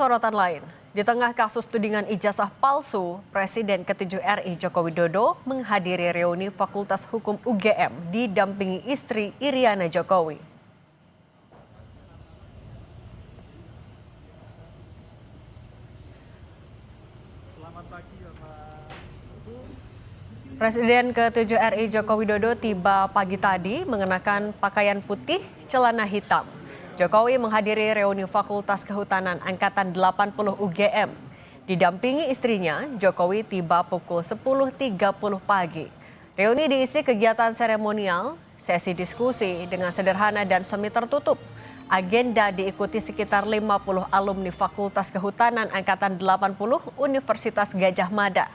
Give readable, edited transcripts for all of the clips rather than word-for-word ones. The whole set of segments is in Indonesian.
Sorotan lain, di tengah kasus tudingan ijazah palsu, Presiden ke-7 RI Joko Widodo menghadiri reuni Fakultas Hukum UGM didampingi istri Iriana Jokowi. Presiden ke-7 RI Joko Widodo tiba pagi tadi mengenakan pakaian putih, celana hitam. Jokowi menghadiri reuni Fakultas Kehutanan Angkatan 80 UGM. Didampingi istrinya, Jokowi tiba pukul 10.30 pagi. Reuni diisi kegiatan seremonial, sesi diskusi dengan sederhana dan semi tertutup. Agenda diikuti sekitar 50 alumni Fakultas Kehutanan Angkatan 80 Universitas Gadjah Mada.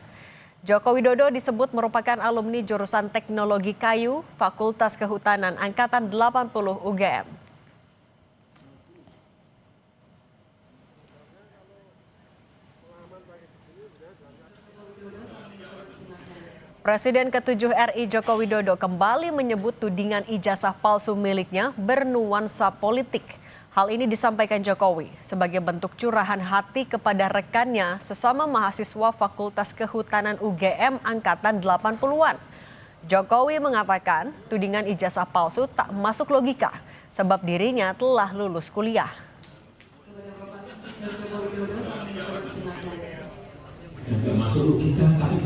Joko Widodo disebut merupakan alumni jurusan Teknologi Kayu Fakultas Kehutanan Angkatan 80 UGM. Presiden ke-7 RI Joko Widodo kembali menyebut tudingan ijazah palsu miliknya bernuansa politik. Hal ini disampaikan Jokowi sebagai bentuk curahan hati kepada rekannya sesama mahasiswa Fakultas Kehutanan UGM Angkatan 80-an. Jokowi mengatakan tudingan ijazah palsu tak masuk logika sebab dirinya telah lulus kuliah. Tidak masuk logika tapi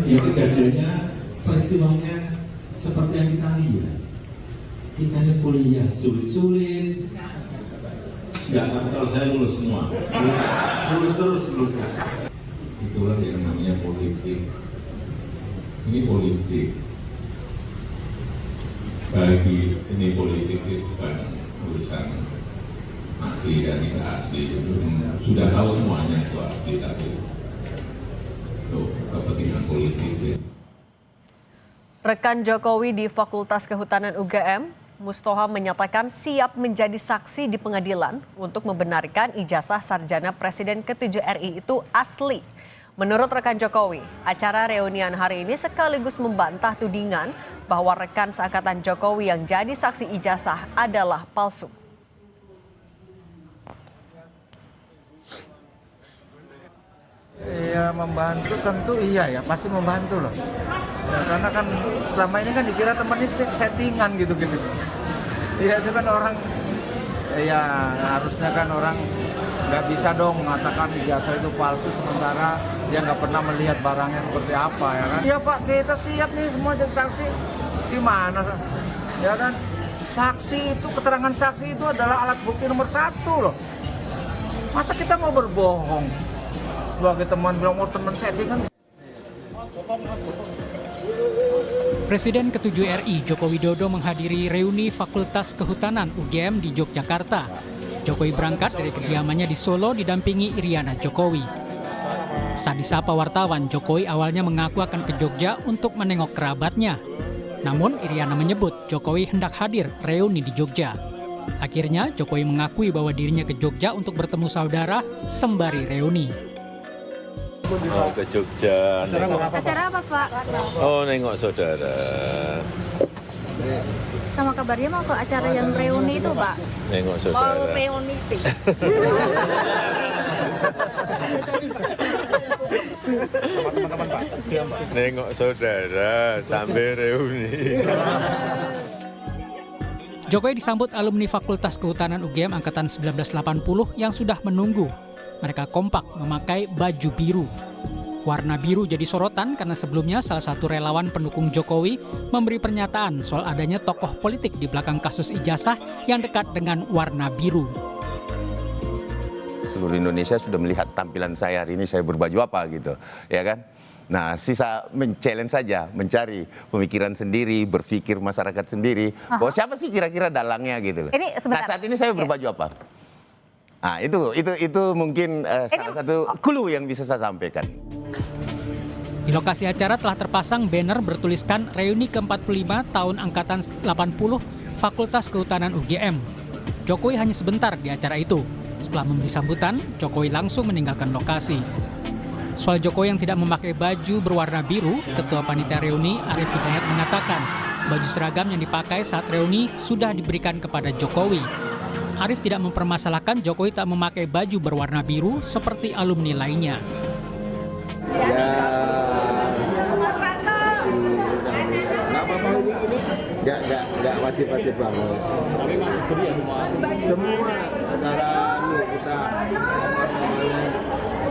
ya kejadiannya, peristiwanya seperti yang kita lihat. Kita ini kuliah sulit-sulit. Enggak, tapi kalau saya lulus semua. Lulus terus. Itulah yang namanya politik. Ini politik. Bagi ini politik itu bukan urusan asli dan tidak asli. Sudah tahu semuanya itu asli, tapi kepentingan politik ya. Rekan Jokowi di Fakultas Kehutanan UGM, Mustoha menyatakan siap menjadi saksi di pengadilan untuk membenarkan ijazah sarjana Presiden ke-7 RI itu asli. Menurut rekan Jokowi, acara reunian hari ini sekaligus membantah tudingan bahwa rekan seangkatan Jokowi yang jadi saksi ijazah adalah palsu. Ya membantu tentu iya ya, pasti membantu loh. Ya, karena kan selama ini kan dikira temannya settingan gitu-gitu. Iya itu kan orang, ya harusnya kan orang nggak bisa dong mengatakan ijazah itu palsu sementara dia nggak pernah melihat barangnya seperti apa ya kan. Iya Pak, kita siap nih semua jadi saksi. Di mana? Ya kan, saksi itu, keterangan saksi itu adalah alat bukti nomor 1 loh. Masa kita mau berbohong? Sebagai teman bilang, oh teman settingan. Presiden ke-7 RI Joko Widodo menghadiri reuni Fakultas Kehutanan UGM di Yogyakarta. Jokowi berangkat dari kediamannya di Solo didampingi Iriana Jokowi. Saat disapa wartawan, Jokowi awalnya mengaku akan ke Jogja untuk menengok kerabatnya. Namun Iriana menyebut Jokowi hendak hadir reuni di Jogja. Akhirnya Jokowi mengakui bahwa dirinya ke Jogja untuk bertemu saudara sembari reuni. Mau ke Jogja. Acara apa Pak? Oh, nengok saudara. Sama kabarnya mau ke acara yang reuni itu Pak? Nengok saudara. Mau reuni sih. Sama teman-teman Pak. Nengok saudara sambil reuni. Jokowi disambut alumni Fakultas Kehutanan UGM Angkatan 1980 yang sudah menunggu. Mereka kompak memakai baju biru. Warna biru jadi sorotan karena sebelumnya salah satu relawan pendukung Jokowi memberi pernyataan soal adanya tokoh politik di belakang kasus ijazah yang dekat dengan warna biru. Seluruh Indonesia sudah melihat tampilan saya hari ini, saya berbaju apa gitu, ya kan? Nah, sisa men-challenge saja, mencari pemikiran sendiri, berpikir masyarakat sendiri. Bahwa siapa sih kira-kira dalangnya gitu loh. Nah, saat ini saya berbaju apa? Nah, itu mungkin salah satu clue yang bisa saya sampaikan. Di lokasi acara telah terpasang banner bertuliskan reuni ke-45 tahun Angkatan 80 Fakultas Kehutanan UGM. Jokowi hanya sebentar di acara itu. Setelah memberi sambutan, Jokowi langsung meninggalkan lokasi. Soal Jokowi yang tidak memakai baju berwarna biru, Ketua Panitia Reuni Arief Hidayat mengatakan baju seragam yang dipakai saat reuni sudah diberikan kepada Jokowi. Arief tidak mempermasalahkan Jokowi tak memakai baju berwarna biru seperti alumni lainnya. Ya, nggak apa-apa ini nggak wajib banget. Semua acara kita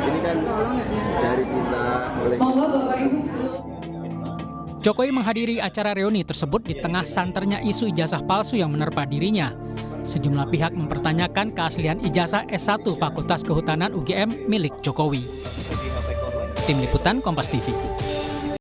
ini kan dari kita oleh. Jokowi menghadiri acara reuni tersebut di tengah santernya isu ijazah palsu yang menerpa dirinya. Sejumlah pihak mempertanyakan keaslian ijazah S1 Fakultas Kehutanan UGM milik Jokowi. Tim Liputan Kompas TV.